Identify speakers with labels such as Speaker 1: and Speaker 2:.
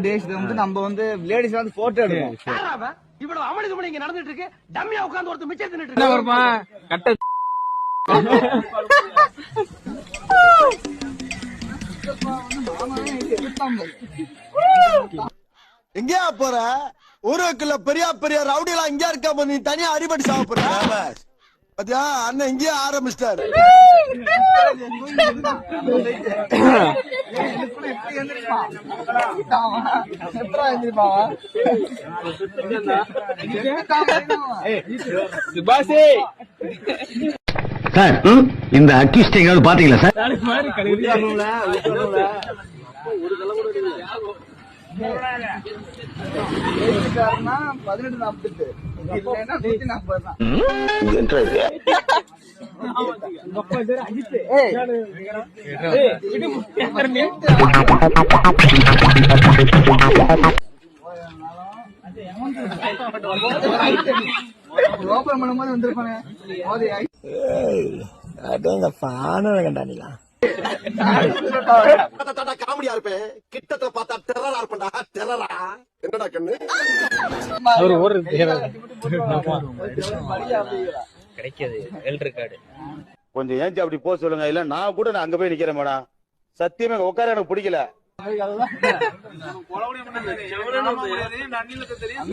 Speaker 1: டேஸ்ல வந்து நம்ம வந்து லேடிஸ் வந்து போட்டோ எடுப்போம்.
Speaker 2: இவ்வளவு அமளிதுமணி இங்க நடந்துட்டு இருக்கு. டம்மியா உட்கார்ந்து ஒருத்தர் மிச்சம் தின்னுட்டு இருக்கு.
Speaker 3: எங்கயா போற? ஊருக்குள்ள பெரிய பெரிய ரவுடி எல்லாம் இங்க இருக்க, நீ தனியா அடிபடி சாப்பிடுற. பாத்தியா அண்ணன் இங்கேயே ஆரம்பிச்சிட்டாரு.
Speaker 4: சார் இந்த அக்யூஸ்ட் எங்காவது பாத்தீங்களா சார்?
Speaker 1: 1848 இல்லைன்னா 140 தான். ஓபன் பண்ணும்போது வந்திருப்பாங்க.
Speaker 3: காமெடியா இருப்பேன், கிட்டத்துல பார்த்தா டெரரா இருப்பா. டெரரா என்னடா கண்ணு
Speaker 5: கிடைக்காது. எல்டர் கார்டு
Speaker 6: கொஞ்சம் ஏஞ்சி அப்படி போக சொல்லுங்க. இல்ல நான் கூட அங்க போய் நிக்கிறேன் மேடம். சத்தியமே உட்கார எனக்கு பிடிக்கல.
Speaker 1: தெரியும்